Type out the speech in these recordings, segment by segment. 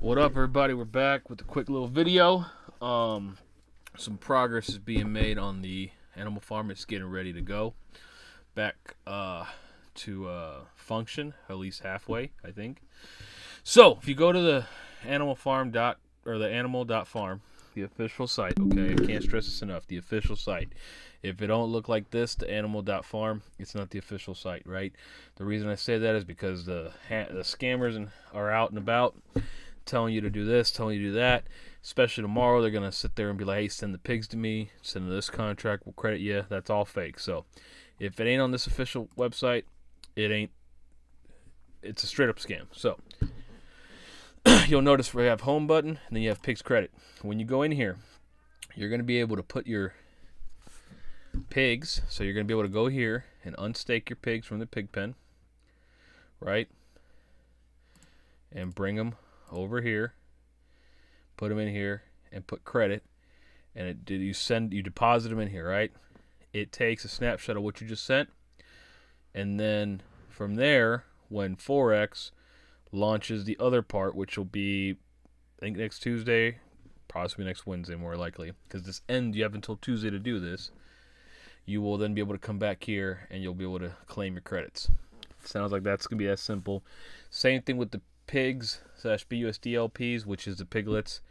What up, everybody? We're back with a quick little video. Some progress is being made on the animal farm. It's getting ready to go back to function, at least halfway, I think. So, if you go to the animal.farm, the official site, okay, I can't stress this enough, the official site. If it don't look like this, the animal.farm, it's not the official site, right? The reason I say that is because the scammers are out and about telling you to do this, telling you to do that. Especially tomorrow, they're going to sit there and be like, hey, send the pigs to me, send this contract, we'll credit you. That's all fake. So if it ain't on this official website, it ain't. It's a straight up scam. So you'll notice we have home button, and then you have pigs credit. When you go in here, you're going to be able to put your pigs. So you're going to be able to go here and unstake your pigs from the pig pen, right? And bring them over here, put them in here, and put credit. And you deposit them in here, right? It takes a snapshot of what you just sent, and then from there, when Forex launches the other part, which will be, I think, next Tuesday, possibly next Wednesday, more likely, because you have until Tuesday to do this. You will then be able to come back here, and you'll be able to claim your credits. Sounds like that's gonna be as simple. Same thing with the pigs / BUSD LPs, which is the piglets,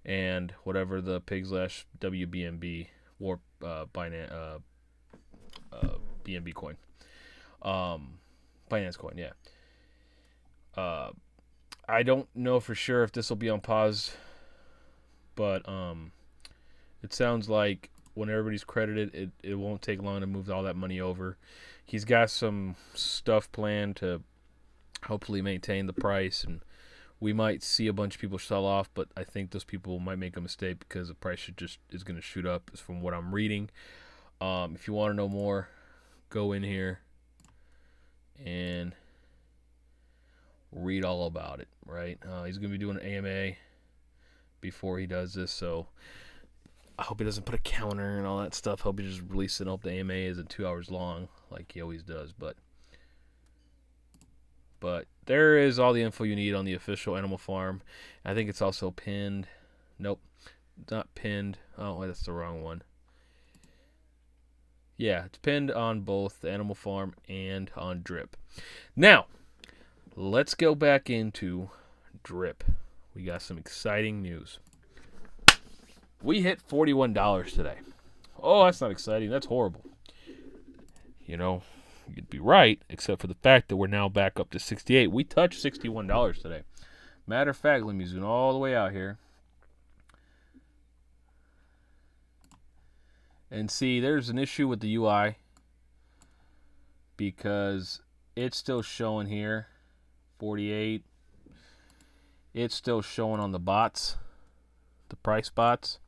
and whatever the pig / WBNB or Binance BNB coin, Binance coin, yeah. I don't know for sure if this will be on pause, but it sounds like when everybody's credited, it won't take long to move all that money over. He's got some stuff planned to hopefully maintain the price, and we might see a bunch of people sell off, but I think those people might make a mistake because the price is going to shoot up, is from what I'm reading. If you want to know more, go in here and read all about it, right? He's going to be doing an AMA before he does this, so I hope he doesn't put a counter and all that stuff. I hope he just releases it. I hope the AMA isn't 2 hours long like he always does, but there is all the info you need on the official animal farm. I think it's also pinned. Nope, not pinned. Oh, wait, that's the wrong one. Yeah, it's pinned on both the animal farm and on Drip. Now, let's go back into Drip. We got some exciting news. We hit $41 today. Oh, that's not exciting. That's horrible. You know, you'd be right, except for the fact that we're now back up to 68. We touched $61 today. Matter of fact, let me zoom all the way out here. And see, there's an issue with the UI because it's still showing here 48. It's still showing on the bots, the price bots,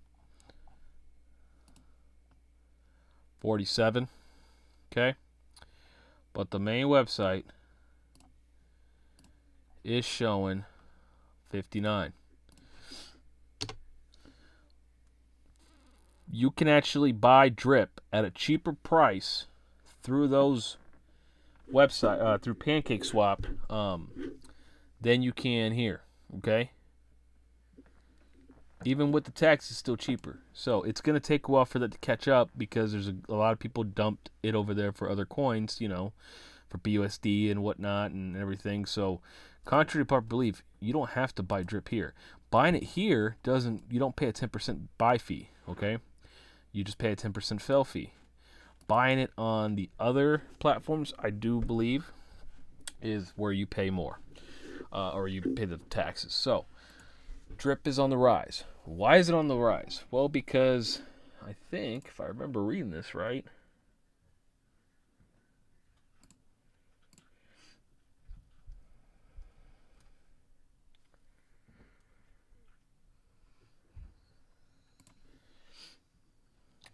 47. Okay. But the main website is showing 59. You can actually buy Drip at a cheaper price through those website through PancakeSwap than you can here. Okay. Even with the tax, it's still cheaper. So it's going to take a while for that to catch up because there's a lot of people dumped it over there for other coins, for BUSD and whatnot and everything. So contrary to popular belief, you don't have to buy Drip here. Buying it here you don't pay a 10% buy fee, okay? You just pay a 10% sell fee. Buying it on the other platforms, I do believe, is where you pay more, or you pay the taxes. So Drip is on the rise. Why is it on the rise? Well, because I think, if I remember reading this right,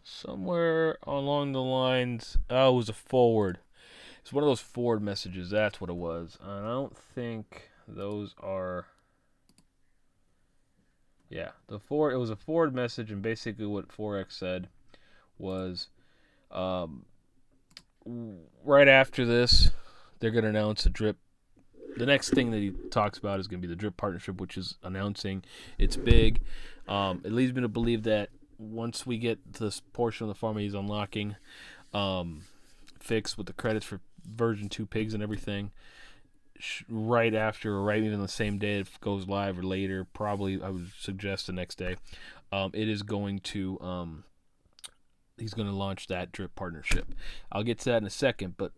somewhere along the lines, it was a forward. It's one of those forward messages. That's what it was. I don't think those are. Yeah, it was a forward message, and basically what Forex said was, right after this, they're going to announce a Drip the next thing that he talks about is going to be the drip partnership, which is announcing. It's big. It leads me to believe that once we get this portion of the farm he's unlocking fixed with the credits for version 2 pigs and everything, right after or right even the same day it goes live or later, probably I would suggest the next day, it is going to he's going to launch that drip partnership. I'll get to that in a second, but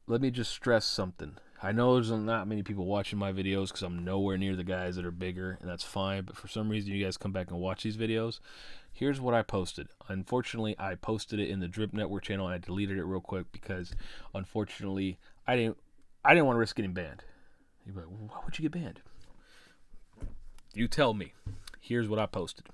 let me just stress something. I know there's not many people watching my videos because I'm nowhere near the guys that are bigger, and that's fine, but for some reason you guys come back and watch these videos. Here's what I posted. Unfortunately, I posted it in the Drip Network channel, and I deleted it real quick because, unfortunately, I didn't want to risk getting banned. You're like, why would you get banned? You tell me. Here's what I posted.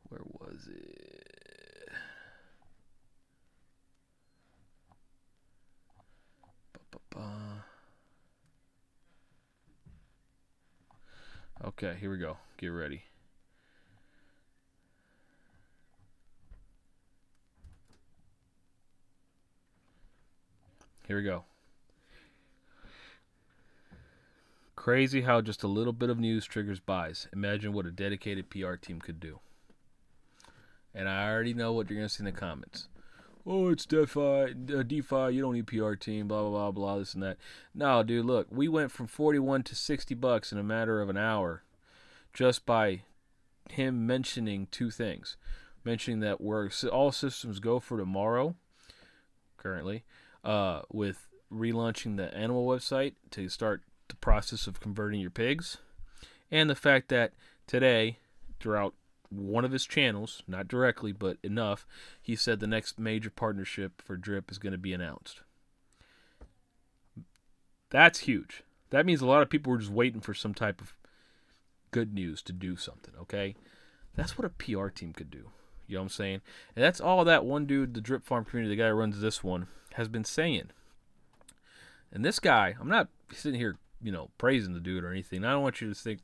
Where was it? Okay, here we go. Get ready. Here we go. Crazy how just a little bit of news triggers buys. Imagine what a dedicated PR team could do. And I already know what you're going to see in the comments. Oh, it's DeFi, you don't need PR team, blah, blah, blah, blah, this and that. No, dude, look, we went from 41 to $60 in a matter of an hour just by him mentioning two things. Mentioning that we're all systems go for tomorrow, currently, with relaunching the animal website to start the process of converting your pigs. And the fact that today, throughout one of his channels, not directly, but enough, he said the next major partnership for Drip is going to be announced. That's huge. That means a lot of people were just waiting for some type of good news to do something, okay? That's what a PR team could do. You know what I'm saying? And that's all that one dude, the Drip Farm community, the guy who runs this one, has been saying. And this guy, I'm not sitting here, praising the dude or anything. I don't want you to think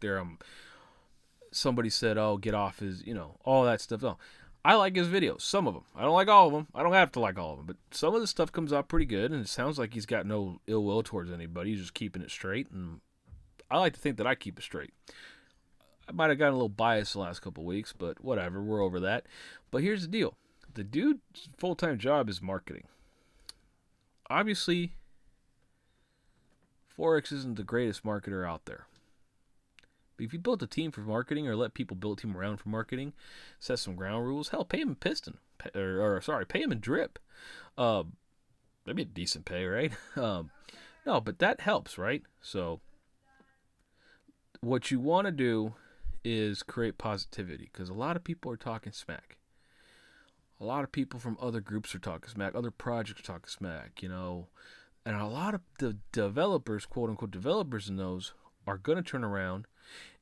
somebody said, oh, get off his, all that stuff. No, I like his videos, some of them. I don't like all of them. I don't have to like all of them. But some of the stuff comes out pretty good, and it sounds like he's got no ill will towards anybody. He's just keeping it straight, and I like to think that I keep it straight. I might have gotten a little biased the last couple of weeks, but whatever. We're over that. But here's the deal. The dude's full-time job is marketing. Obviously, Forex isn't the greatest marketer out there. But if you built a team for marketing or let people build a team around for marketing, set some ground rules, hell, pay him in Piston. Pay him in Drip. That'd be a decent pay, right? No, but that helps, right? So what you want to do is create positivity, because a lot of people are talking smack. A lot of people from other groups are talking smack. Other projects are talking smack, and a lot of the developers, quote-unquote developers in those, are going to turn around.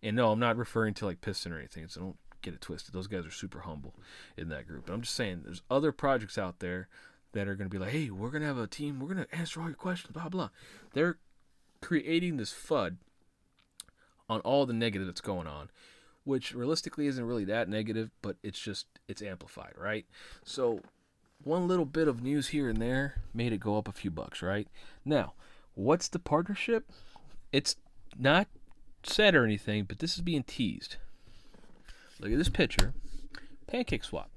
And no, I'm not referring to like Piston or anything, so don't get it twisted. Those guys are super humble in that group. But I'm just saying there's other projects out there that are going to be like, hey, we're going to have a team. We're going to answer all your questions, blah, blah. They're creating this FUD on all the negative that's going on, which realistically isn't really that negative, but it's amplified, right? So one little bit of news here and there made it go up a few bucks, right? Now, what's the partnership? It's not said or anything, but this is being teased. Look at this picture. Pancake swap.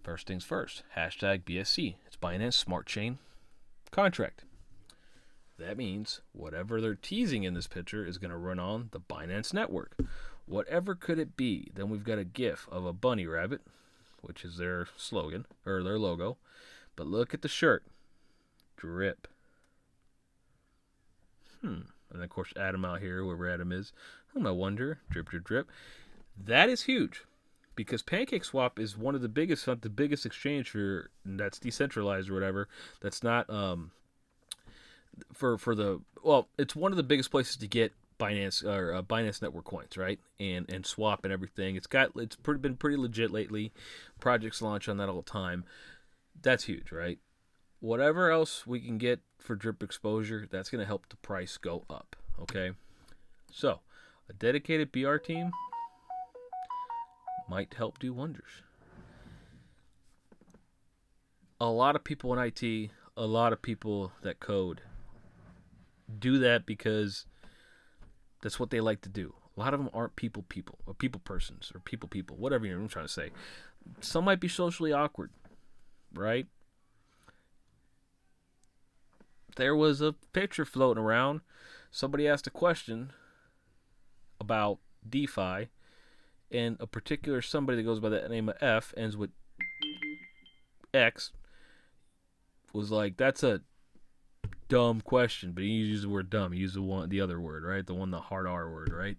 First things first. #BSC. It's Binance Smart Chain contract. That means whatever they're teasing in this picture is going to run on the Binance network. Whatever could it be? Then we've got a GIF of a bunny rabbit, which is their slogan, or their logo. But look at the shirt. Drip. And of course, Adam out here, wherever Adam is. I wonder. Drip, drip, drip. That is huge, because PancakeSwap is one of the biggest, not the biggest exchange that's decentralized or whatever. That's not it's one of the biggest places to get Binance or Binance Network coins, right? And swap and everything. It's been pretty legit lately. Projects launch on that all the time. That's huge, right? Whatever else we can get for drip exposure, that's going to help the price go up, okay? So, a dedicated BR team, might help do wonders. A lot of people in IT, a lot of people that code, do that because that's what they like to do. A lot of them aren't people, or people persons, or people, whatever I'm trying to say. Some might be socially awkward, right? There was a picture floating around. Somebody asked a question about DeFi, and a particular somebody that goes by the name of F, ends with X, was like, that's a dumb question, but he used the word dumb. He used the other word, right? The hard R word, right?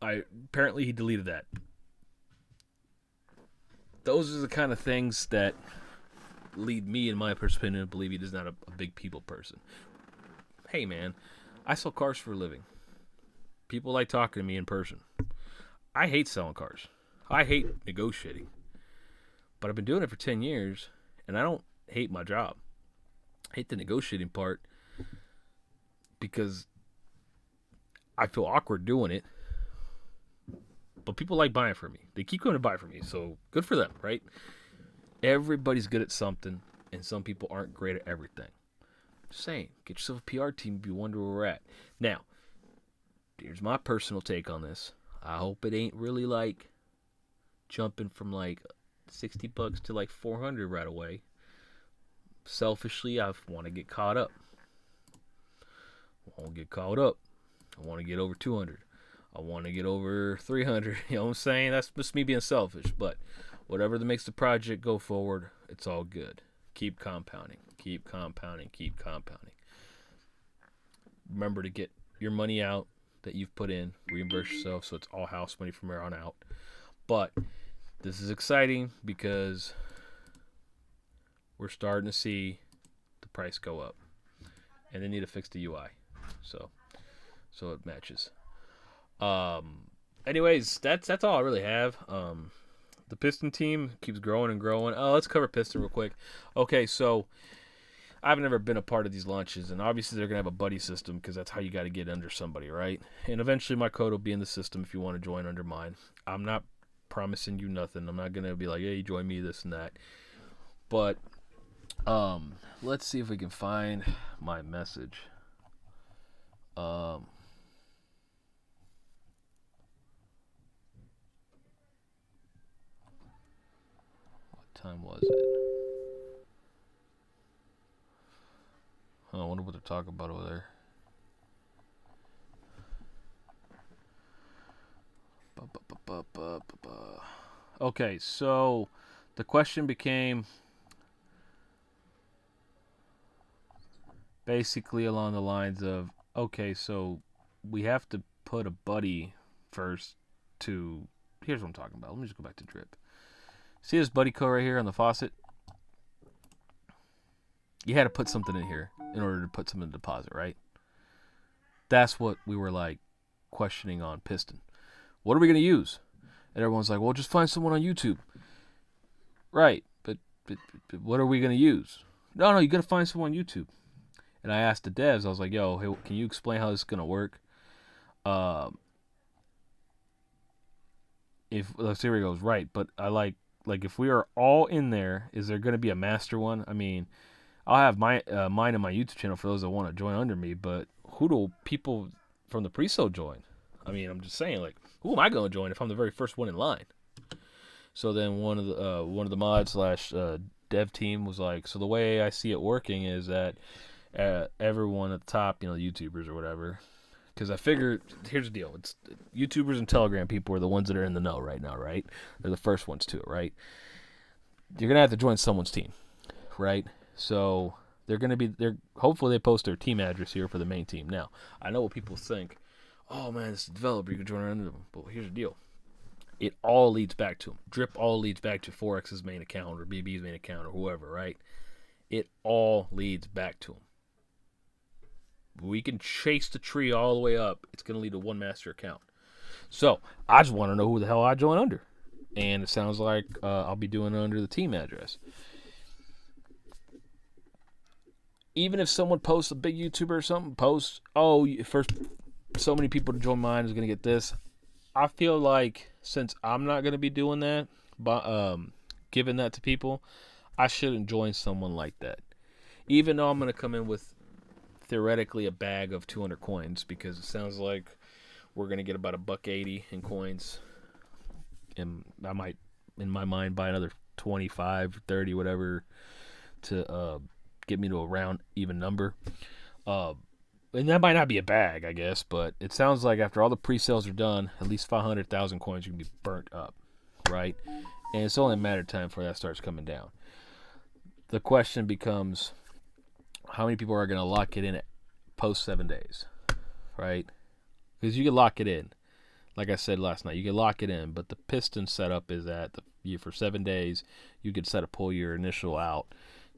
Apparently he deleted that. Those are the kind of things that lead me, in my opinion, to believe he is not a big people person. Hey, man, I sell cars for a living. People like talking to me in person. I hate selling cars. I hate negotiating. But I've been doing it for 10 years, and I don't hate my job. I hate the negotiating part because I feel awkward doing it. But people like buying from me. They keep coming to buy from me, so good for them, right? Everybody's good at something, and some people aren't great at everything. Just saying, get yourself a PR team if you wonder where we're at. Now, here's my personal take on this. I hope it ain't really like jumping from like $60 to like $400 right away. Selfishly, I want to get caught up. I want to get caught up. I want to get over 200. I want to get over 300. You know what I'm saying? That's just me being selfish. But whatever that makes the project go forward, it's all good. Keep compounding. Keep compounding. Keep compounding. Remember to get your money out that you've put in. Reimburse yourself so it's all house money from here on out. But this is exciting because we're starting to see the price go up. And they need to fix the UI. So it matches. Anyways, that's all I really have. The Piston team keeps growing and growing. Let's cover Piston real quick. Okay, so I've never been a part of these launches, and obviously they're going to have a buddy system because that's how you got to get under somebody, right? And eventually my code will be in the system if you want to join under mine. I'm not promising you nothing. I'm not going to be like, hey, join me, this and that. But let's see if we can find my message. What time was it? I wonder what they're talking about over there. Okay, so the question became basically along the lines of, okay, so we have to put a buddy first to... Here's what I'm talking about. Let me just go back to drip. See this buddy code right here on the faucet? You had to put something in here in order to put something in deposit, right? That's what we were like questioning on Piston. What are we going to use? And everyone's like, well, just find someone on YouTube. Right, but what are we going to use? No, you got to find someone on YouTube. And I asked the devs, I was like, yo, hey, can you explain how this is going to work? Let's see where he goes, right, but I like if we are all in there, is there going to be a master one? I mean, I'll have mine in my YouTube channel for those that want to join under me, but who do people from the pre-sale join? I mean, I'm just saying, like, who am I going to join if I'm the very first one in line? So then one of the mods / dev team was like, so the way I see it working is that everyone at the top, YouTubers or whatever, because I figured, here's the deal, it's YouTubers and Telegram people are the ones that are in the know right now, right? They're the first ones to it, right? You're gonna have to join someone's team, right? So hopefully they post their team address here for the main team. Now, I know what people think, oh man, this developer, you can join under them, but here's the deal. It all leads back to them. Drip all leads back to Forex's main account or BB's main account or whoever, right? It all leads back to them. We can chase the tree all the way up. It's going to lead to one master account. So I just want to know who the hell I join under. And it sounds like I'll be doing it under the team address. Even if someone posts, a big YouTuber or something, posts, first so many people to join mine is going to get this. I feel like since I'm not going to be doing that, but giving that to people, I shouldn't join someone like that. Even though I'm going to come in with theoretically a bag of 200 coins, because it sounds like we're going to get about $1.80 in coins, and I might, in my mind, buy another 25, 30, whatever, to get me to a round even number. And that might not be a bag, I guess, but it sounds like after all the pre-sales are done, at least 500,000 coins are going to be burnt up, right? And it's only a matter of time before that starts coming down. The question becomes, how many people are going to lock it in at post 7 days, right? Because you can lock it in. Like I said last night, you can lock it in, but the Piston setup is that for 7 days, you could set to pull your initial out,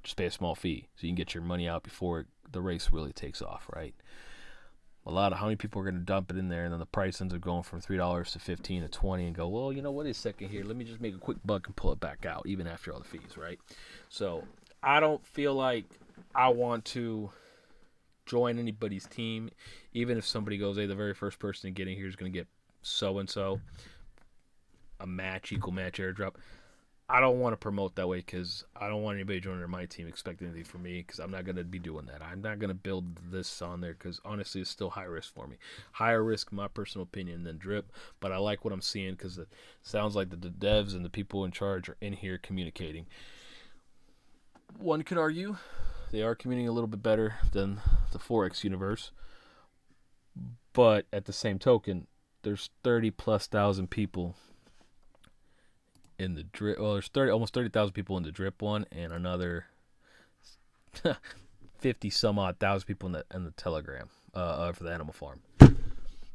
just pay a small fee, so you can get your money out before the race really takes off, right? How many people are going to dump it in there, and then the price ends up going from $3 to 15 to 20, and go, well, you know what, a second here, let me just make a quick buck and pull it back out, even after all the fees, right? So I don't feel like I want to join anybody's team, even if somebody goes, hey, the very first person to get in here is going to get so-and-so, equal match airdrop. I don't want to promote that way, because I don't want anybody joining my team expecting anything from me, because I'm not going to be doing that. I'm not going to build this on there, because honestly, it's still high risk for me. Higher risk, my personal opinion, than drip, but I like what I'm seeing, because it sounds like the devs and the people in charge are in here communicating. One could argue they are communicating a little bit better than the Forex universe, but at the same token, there's 30+ thousand people in the drip. Well, there's almost 30,000 people in the drip one, and another 50 some odd thousand people in the Telegram for the Animal Farm,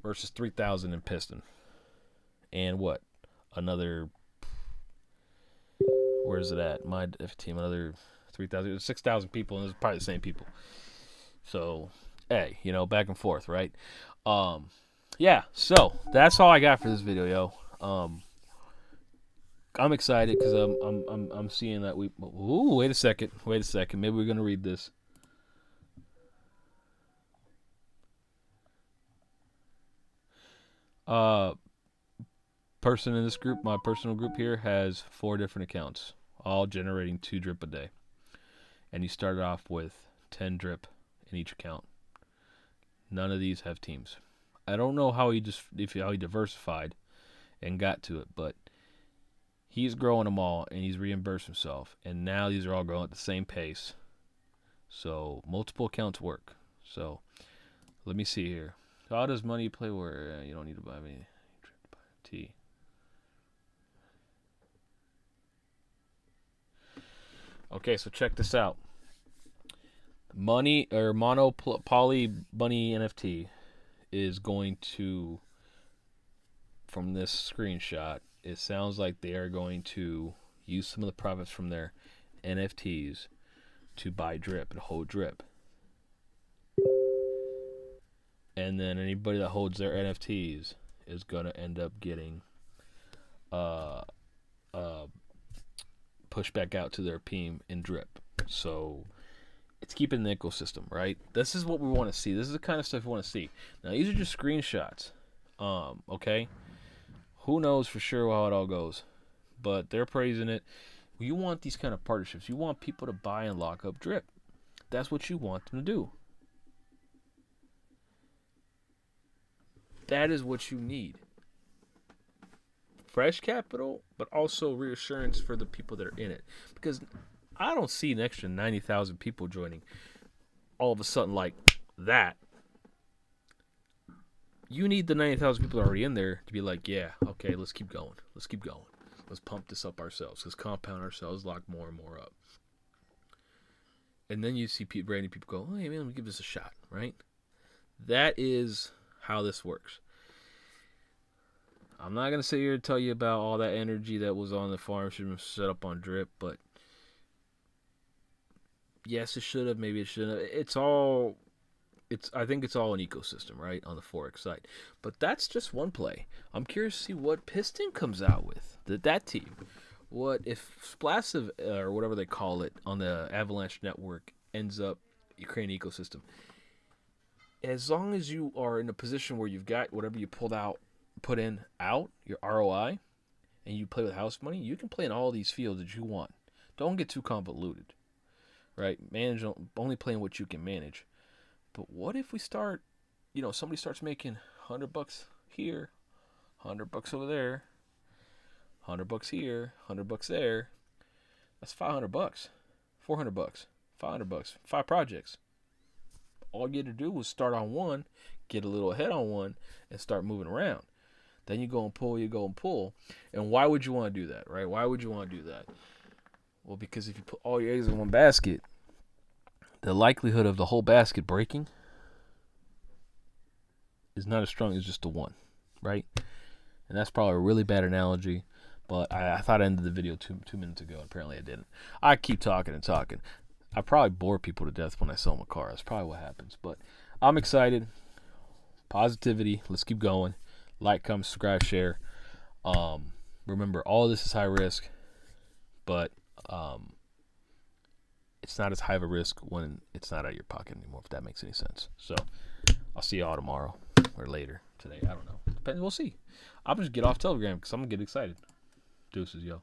versus 3,000 in Piston, and what, another, where's it at? My team, another 3,000, 6,000 people, and it's probably the same people. So, hey, back and forth, right? Yeah. So that's all I got for this video, yo. I'm excited because I'm seeing that we. Ooh, wait a second. Maybe we're gonna read this. Person in this group, my personal group here, has 4 different accounts, all generating 2 drip a day, and he started off with 10 drip in each account. None of these have teams. I don't know how he diversified and got to it, but he's growing them all, and he's reimbursed himself, and now these are all growing at the same pace. So multiple accounts work. So let me see here. How does money play where you don't need to buy me T? Okay, so check this out. Money or Monopoly Bunny NFT is going to, from this screenshot, it sounds like they are going to use some of the profits from their NFTs to buy drip and hold drip. And then anybody that holds their NFTs is going to end up getting pushed back out to their team in drip. So it's keeping the ecosystem, right? This is what we want to see. This is the kind of stuff we want to see. Now, these are just screenshots. Okay? Who knows for sure how it all goes, but they're praising it. You want these kind of partnerships. You want people to buy and lock up drip. That's what you want them to do. That is what you need. Fresh capital, but also reassurance for the people that are in it. Because I don't see an extra 90,000 people joining all of a sudden like that. You need the 90,000 people already in there to be like, yeah, okay, let's keep going. Let's pump this up ourselves. Let's compound ourselves, lock more and more up. And then you see brand new people go, oh, hey, man, let me give this a shot, right? That is how this works. I'm not going to sit here and tell you about all that energy that was on the farm should have been set up on drip, but yes, it should have, maybe it shouldn't have. I think it's all an ecosystem, right, on the Forex side. But that's just one play. I'm curious to see what Piston comes out with, that team. What if Splassive, or whatever they call it, on the Avalanche network ends up creating an ecosystem. As long as you are in a position where you've got whatever you pulled out put in out your ROI and you play with house money, you can play in all these fields that you want. Don't get too convoluted, right? Only playing what you can manage. But what if we start, somebody starts making $100 here, $100 over there, $100 here, $100 there. That's $500, $400, $500, 5 projects. All you had to do was start on one, get a little ahead on one, and start moving around. Then you go and pull, And why would you want to do that, right? Why would you want to do that? Well, because if you put all your eggs in one basket, the likelihood of the whole basket breaking is not as strong as just the one, right? And that's probably a really bad analogy, but I thought I ended the video 2 minutes ago, and apparently I didn't. I keep talking and talking. I probably bore people to death when I sell them a car. That's probably what happens. But I'm excited. Positivity. Let's keep going. Like, comment, subscribe, share. Remember, all this is high risk, but it's not as high of a risk when it's not out of your pocket anymore, if that makes any sense. So I'll see y'all tomorrow or later today. I don't know. Depends. We'll see. I'll just get off Telegram because I'm going to get excited. Deuces, yo.